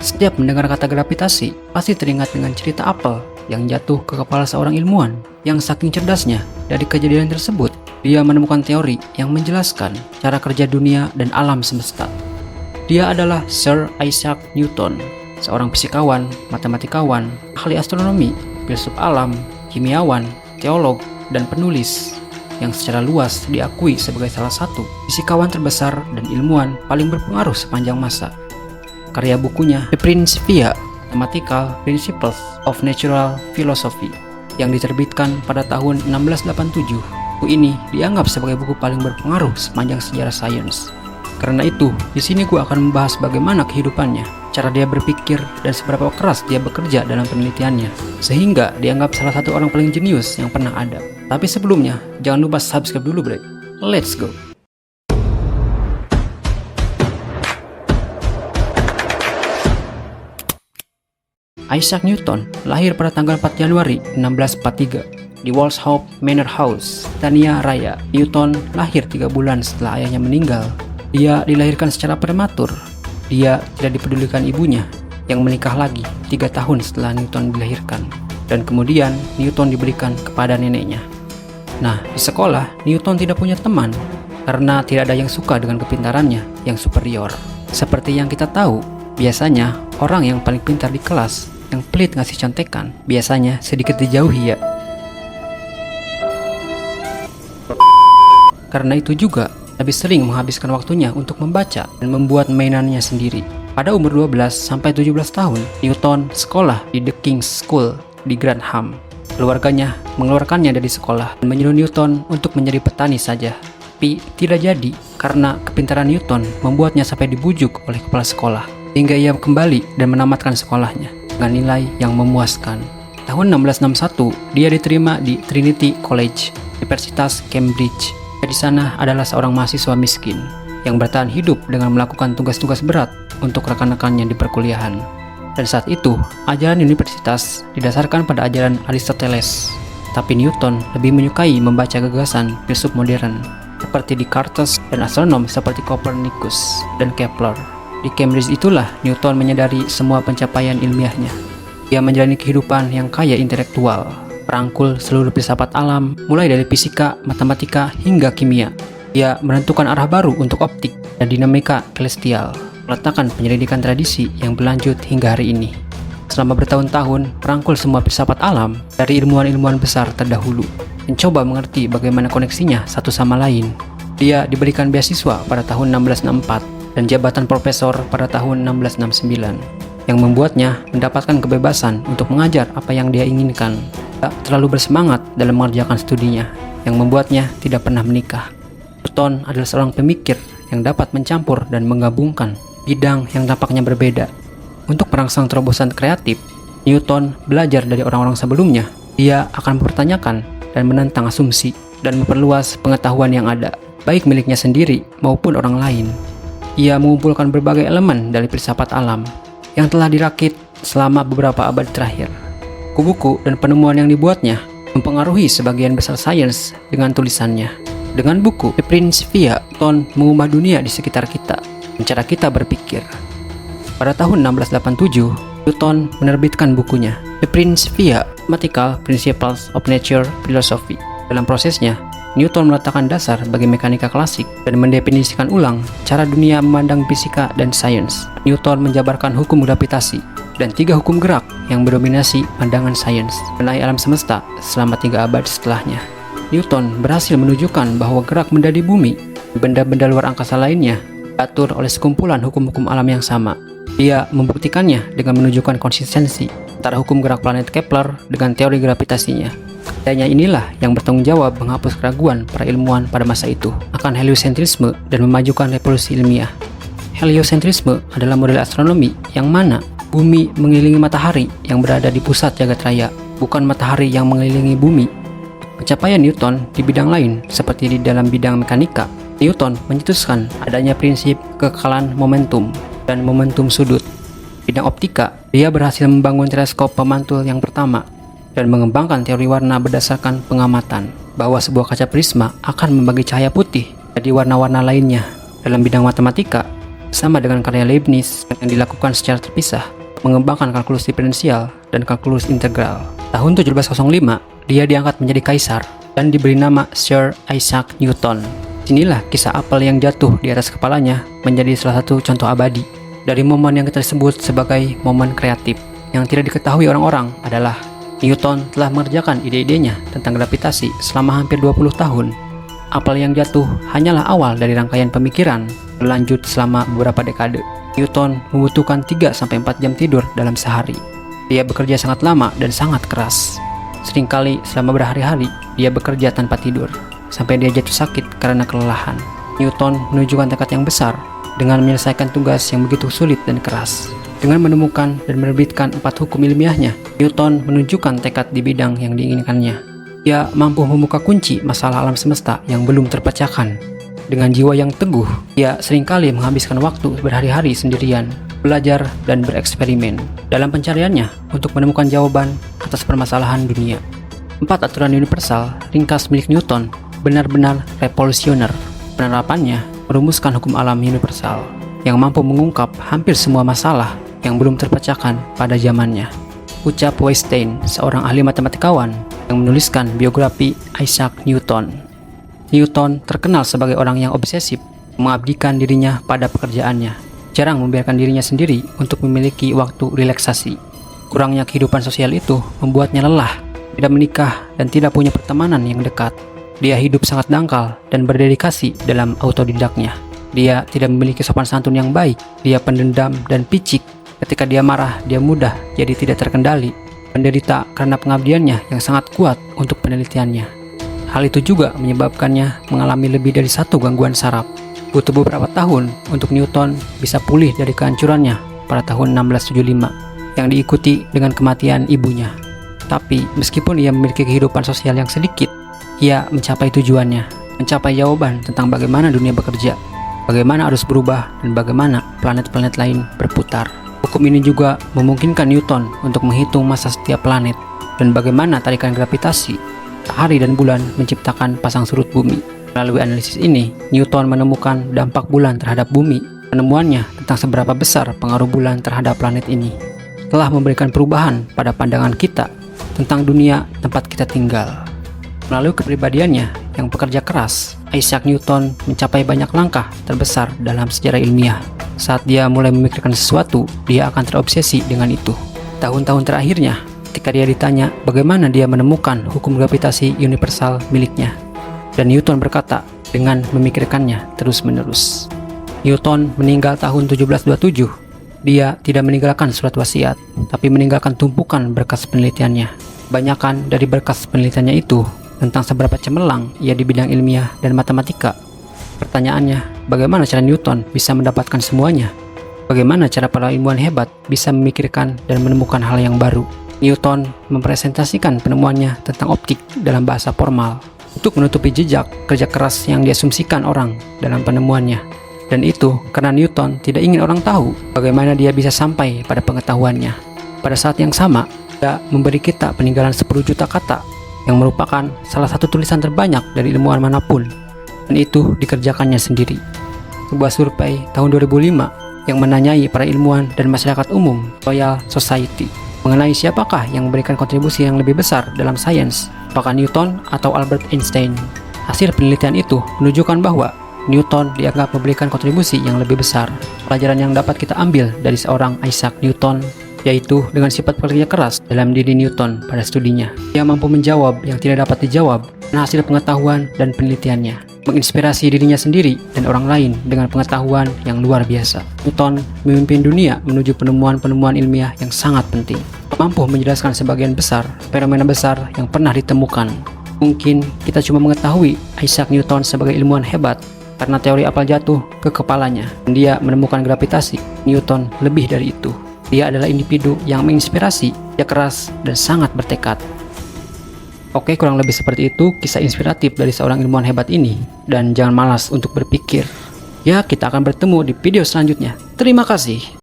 Setiap mendengar kata gravitasi, pasti teringat dengan cerita apel yang jatuh ke kepala seorang ilmuwan yang saking cerdasnya dari kejadian tersebut, dia menemukan teori yang menjelaskan cara kerja dunia dan alam semesta. Dia adalah Sir Isaac Newton, seorang fisikawan, matematikawan, ahli astronomi, filsuf alam, kimiawan, teolog, dan penulis yang secara luas diakui sebagai salah satu fisikawan terbesar dan ilmuwan paling berpengaruh sepanjang masa. Karya bukunya The Principia, Mathematical Principles of Natural Philosophy, yang diterbitkan pada tahun 1687. Buku ini dianggap sebagai buku paling berpengaruh sepanjang sejarah sains. Karena itu, di sini gue akan membahas bagaimana kehidupannya, cara dia berpikir, dan seberapa keras dia bekerja dalam penelitiannya, sehingga dianggap salah satu orang paling jenius yang pernah ada. Tapi sebelumnya, jangan lupa subscribe dulu, bro. Let's go! Isaac Newton lahir pada tanggal 4 Januari 1643 di Walshope Manor House, Tania Raya. Newton lahir 3 bulan setelah ayahnya meninggal. Dia dilahirkan secara prematur. Dia tidak dipedulikan ibunya yang menikah lagi 3 tahun setelah Newton dilahirkan. Dan kemudian Newton diberikan kepada neneknya. Nah, di sekolah Newton tidak punya teman karena tidak ada yang suka dengan kepintarannya yang superior. Seperti yang kita tahu, biasanya orang yang paling pintar di kelas yang pelit ngasih contekan biasanya sedikit dijauhi ya. Karena itu juga lebih sering menghabiskan waktunya untuk membaca dan membuat mainannya sendiri. Pada umur 12 sampai 17 tahun, Newton sekolah di The King's School di Grantham. Keluarganya mengeluarkannya dari sekolah dan menyuruh Newton untuk menjadi petani saja. Tapi tidak jadi karena kepintaran Newton membuatnya sampai dibujuk oleh kepala sekolah, hingga ia kembali dan menamatkan sekolahnya dengan nilai yang memuaskan. Tahun 1661, dia diterima di Trinity College, Universitas Cambridge. Di sana adalah seorang mahasiswa miskin yang bertahan hidup dengan melakukan tugas-tugas berat untuk rekan-rekannya di perkuliahan. Dan saat itu, ajaran universitas didasarkan pada ajaran Aristoteles. Tapi Newton lebih menyukai membaca gagasan filsuf modern seperti Descartes dan astronom seperti Copernicus dan Kepler. Di Cambridge itulah Newton menyadari semua pencapaian ilmiahnya. Dia menjalani kehidupan yang kaya intelektual, merangkul seluruh filsafat alam, mulai dari fisika, matematika, hingga kimia. Dia menentukan arah baru untuk optik dan dinamika celestial, meletakkan penyelidikan tradisi yang berlanjut hingga hari ini. Selama bertahun-tahun, merangkul semua filsafat alam dari ilmuwan-ilmuwan besar terdahulu, mencoba mengerti bagaimana koneksinya satu sama lain. Dia diberikan beasiswa pada tahun 1664 dan jabatan profesor pada tahun 1669 yang membuatnya mendapatkan kebebasan untuk mengajar apa yang dia inginkan. Tak terlalu bersemangat dalam mengerjakan studinya yang membuatnya tidak pernah menikah. Newton adalah seorang pemikir yang dapat mencampur dan menggabungkan bidang yang tampaknya berbeda. Untuk merangsang terobosan kreatif, Newton belajar dari orang-orang sebelumnya. Dia akan mempertanyakan dan menentang asumsi dan memperluas pengetahuan yang ada, baik miliknya sendiri maupun orang lain. Ia mengumpulkan berbagai elemen dari filsafat alam yang telah dirakit selama beberapa abad terakhir. Buku-buku dan penemuan yang dibuatnya mempengaruhi sebagian besar sains dengan tulisannya. Dengan buku The Principia, Newton mengubah dunia di sekitar kita dan cara kita berpikir. Pada tahun 1687, Newton menerbitkan bukunya The Principia, Mathematical Principles of Natural Philosophy. Dalam prosesnya, Newton meletakkan dasar bagi mekanika klasik dan mendefinisikan ulang cara dunia memandang fisika dan sains. Newton menjabarkan hukum gravitasi dan 3 hukum gerak yang mendominasi pandangan sains mengenai alam semesta selama 3 abad setelahnya. Newton berhasil menunjukkan bahwa gerak benda di bumi dan benda-benda luar angkasa lainnya diatur oleh sekumpulan hukum-hukum alam yang sama. Dia membuktikannya dengan menunjukkan konsistensi antara hukum gerak planet Kepler dengan teori gravitasinya. Karyanya inilah yang bertanggung jawab menghapus keraguan para ilmuwan pada masa itu akan heliosentrisme dan memajukan revolusi ilmiah. Heliosentrisme adalah model astronomi yang mana bumi mengelilingi matahari yang berada di pusat jagat raya, bukan matahari yang mengelilingi bumi. Pencapaian Newton di bidang lain seperti di dalam bidang mekanika, Newton mencetuskan adanya prinsip kekekalan momentum dan momentum sudut. Bidang optika, dia berhasil membangun teleskop pemantul yang pertama dan mengembangkan teori warna berdasarkan pengamatan bahwa sebuah kaca prisma akan membagi cahaya putih jadi warna-warna lainnya. Dalam bidang matematika, sama dengan karya Leibniz yang dilakukan secara terpisah, mengembangkan kalkulus diferensial dan kalkulus integral. Tahun 1705, dia diangkat menjadi kaisar dan diberi nama Sir Isaac Newton. Inilah kisah apel yang jatuh di atas kepalanya menjadi salah satu contoh abadi dari momen yang kita sebut sebagai momen kreatif. Yang tidak diketahui orang-orang adalah Newton telah mengerjakan ide-idenya tentang gravitasi selama hampir 20 tahun. Apel yang jatuh hanyalah awal dari rangkaian pemikiran berlanjut selama beberapa dekade. Newton membutuhkan 3-4 jam tidur dalam sehari. Dia bekerja sangat lama dan sangat keras. Seringkali selama berhari-hari dia bekerja tanpa tidur, sampai dia jatuh sakit karena kelelahan. Newton menunjukkan tekad yang besar dengan menyelesaikan tugas yang begitu sulit dan keras. Dengan menemukan dan menerbitkan 4 hukum ilmiahnya, Newton menunjukkan tekad di bidang yang diinginkannya. Dia mampu membuka kunci masalah alam semesta yang belum terpecahkan. Dengan jiwa yang teguh, dia seringkali menghabiskan waktu berhari-hari sendirian, belajar dan bereksperimen dalam pencariannya untuk menemukan jawaban atas permasalahan dunia. 4 aturan universal ringkas milik Newton benar-benar revolusioner. Penerapannya merumuskan hukum alam universal yang mampu mengungkap hampir semua masalah yang belum terpecahkan pada zamannya. Ucap Wettstein, seorang ahli matematikawan yang menuliskan biografi Isaac Newton. Newton terkenal sebagai orang yang obsesif, mengabdikan dirinya pada pekerjaannya, jarang membiarkan dirinya sendiri untuk memiliki waktu relaksasi. Kurangnya kehidupan sosial itu membuatnya lelah, tidak menikah dan tidak punya pertemanan yang dekat. Dia hidup sangat dangkal dan berdedikasi dalam autodidaknya. Dia tidak memiliki sopan santun yang baik, dia pendendam dan picik. Ketika dia marah, dia mudah jadi tidak terkendali, menderita karena pengabdiannya yang sangat kuat untuk penelitiannya. Hal itu juga menyebabkannya mengalami lebih dari 1 gangguan saraf. Butuh beberapa tahun untuk Newton bisa pulih dari kehancurannya pada tahun 1675 yang diikuti dengan kematian ibunya. Tapi meskipun ia memiliki kehidupan sosial yang sedikit, ia mencapai tujuannya, mencapai jawaban tentang bagaimana dunia bekerja, bagaimana arus berubah, dan bagaimana planet-planet lain berputar. Hukum ini juga memungkinkan Newton untuk menghitung massa setiap planet dan bagaimana tarikan gravitasi, matahari dan bulan menciptakan pasang surut bumi. Melalui analisis ini, Newton menemukan dampak bulan terhadap bumi. Penemuannya tentang seberapa besar pengaruh bulan terhadap planet ini telah memberikan perubahan pada pandangan kita tentang dunia tempat kita tinggal. Melalui kepribadiannya yang bekerja keras, Isaac Newton mencapai banyak langkah terbesar dalam sejarah ilmiah. Saat dia mulai memikirkan sesuatu, dia akan terobsesi dengan itu. Tahun-tahun terakhirnya, ketika dia ditanya bagaimana dia menemukan hukum gravitasi universal miliknya, dan Newton berkata dengan memikirkannya terus-menerus. Newton meninggal tahun 1727. Dia tidak meninggalkan surat wasiat, tapi meninggalkan tumpukan berkas penelitiannya. Kebanyakan dari berkas penelitiannya itu tentang seberapa cemerlang ia di bidang ilmiah dan matematika. Pertanyaannya, bagaimana cara Newton bisa mendapatkan semuanya? Bagaimana cara para ilmuwan hebat bisa memikirkan dan menemukan hal yang baru? Newton mempresentasikan penemuannya tentang optik dalam bahasa formal untuk menutupi jejak kerja keras yang diasumsikan orang dalam penemuannya. Dan itu karena Newton tidak ingin orang tahu bagaimana dia bisa sampai pada pengetahuannya. Pada saat yang sama, dia memberi kita peninggalan 10 juta kata yang merupakan salah satu tulisan terbanyak dari ilmuwan manapun. Dan itu dikerjakannya sendiri. Sebuah survei tahun 2005 yang menanyai para ilmuwan dan masyarakat umum Royal Society mengenai siapakah yang memberikan kontribusi yang lebih besar dalam sains, apakah Newton atau Albert Einstein. Hasil penelitian itu menunjukkan bahwa Newton dianggap memberikan kontribusi yang lebih besar. Pelajaran yang dapat kita ambil dari seorang Isaac Newton yaitu dengan sifat pekerja keras dalam diri Newton pada studinya. Dia mampu menjawab yang tidak dapat dijawab dengan hasil pengetahuan dan penelitiannya, menginspirasi dirinya sendiri dan orang lain dengan pengetahuan yang luar biasa. Newton memimpin dunia menuju penemuan-penemuan ilmiah yang sangat penting, mampu menjelaskan sebagian besar fenomena besar yang pernah ditemukan. Mungkin kita cuma mengetahui Isaac Newton sebagai ilmuwan hebat karena teori apel jatuh ke kepalanya dan dia menemukan gravitasi. Newton lebih dari itu. Dia adalah individu yang menginspirasi, dia keras dan sangat bertekad. Oke, kurang lebih seperti itu kisah inspiratif dari seorang ilmuwan hebat ini. Dan jangan malas untuk berpikir. Ya, kita akan bertemu di video selanjutnya. Terima kasih.